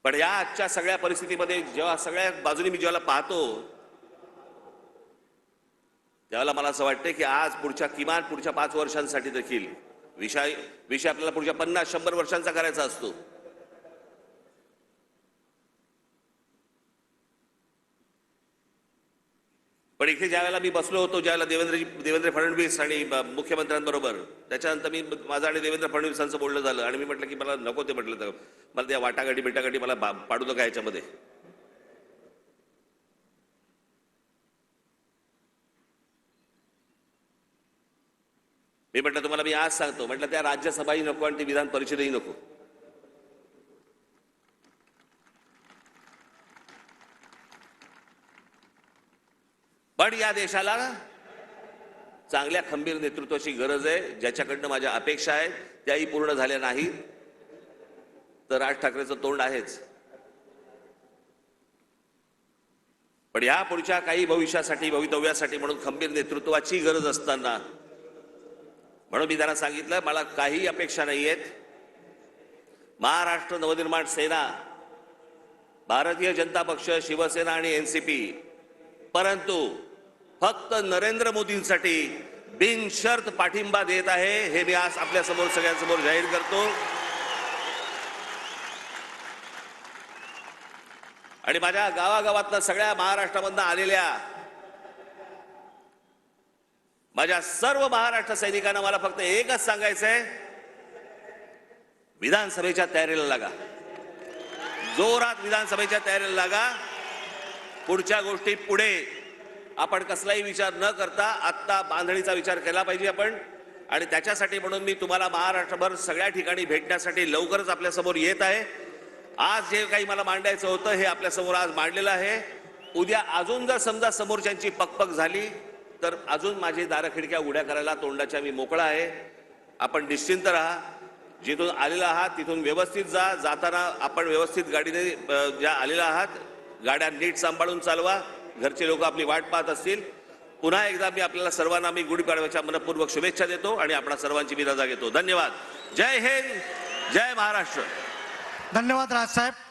पण या आजच्या सगळ्या परिस्थितीमध्ये जेव्हा सगळ्या बाजूनी मी जेव्हा पाहतो त्यावेळेला मला असं वाटतं की आज किमान पुढच्या 5 वर्षांसाठी देखील विषय आपल्याला पुढच्या 50-100 वर्षांचा करायचा असतो. पण इथे ज्यावेळेला मी बसलो होतो ज्यावेळेला देवेंद्र फडणवीस आणि मुख्यमंत्र्यांबरोबर त्याच्यानंतर माझं आणि देवेंद्र फडणवीसांचं बोलणं झालं आणि मी म्हटलं की मला नको ते म्हटलं तर मला त्या वाटाघाटी मला पाडू नका याच्यामध्ये. मी म्हटलं तुम्हाला मी आज सांगतो म्हटलं त्या राज्यसभाही नको आणि ती विधान परिषदही नको. पण या देशाला चांगल्या खंबीर नेतृत्वाची गरज आहे. ज्याच्याकडनं माझ्या अपेक्षा आहेत त्याही पूर्ण झाल्या नाहीत तर राज ठाकरेंचं तोंड आहेच. पण या पुढच्या काही भवितव्यासाठी म्हणून खंबीर नेतृत्वाची गरज असताना म्हणून मी त्यांना सांगितलं मला काही अपेक्षा नाहीयेत. महाराष्ट्र नवनिर्माण सेना, भारतीय जनता पक्ष, शिवसेना आणि एनसीपी परंतु फक्त नरेंद्र मोदींसाठी बिनशर्त पाठिंबा देत आहे हे मी आज आपल्या समोर सगळ्यांसमोर जाहीर करतो. आणि माझ्या गावागावातनं सगळ्या महाराष्ट्रामधनं आलेल्या माझ्या सर्व महाराष्ट्र सैनिकांना मला फक्त एकच सांगायचंय, विधानसभेच्या तयारीला लागा, जोरात विधानसभेच्या तयारीला लागा. पुढच्या गोष्टी पुढे आपण कसलाही विचार न करता आत्ता बांधणीचा विचार केला पाहिजे आपण. आणि त्याच्यासाठी म्हणून मी तुम्हाला महाराष्ट्रभर सगळ्या ठिकाणी भेटण्यासाठी लवकरच आपल्यासमोर येत आहे. आज जे काही मला मांडायचं होतं हे आपल्यासमोर आज मांडलेलं आहे. उद्या अजून जर समजा समोरच्यांची पकपक झाली तर अजून माझी दारं खिडक्या उघड्या करायला तोंडाच्या मी मोकळा आहे. आपण निश्चिंत राहा. जिथून आलेला आहात तिथून व्यवस्थित जा. जाताना आपण व्यवस्थित गाडीने ज्या आलेला आहात गाड्या नीट सांभाळून चालवा. घरचे लोक आपली वाट पाहत असतील. पुन्हा एकदा मी आपल्याला सर्वांना मी गुढीपाडव्याच्या मनपूर्वक शुभेच्छा देतो आणि आपणा सर्वांची मी रजा घेतो. धन्यवाद. जय हिंद, जय महाराष्ट्र. धन्यवाद राजसाहेब.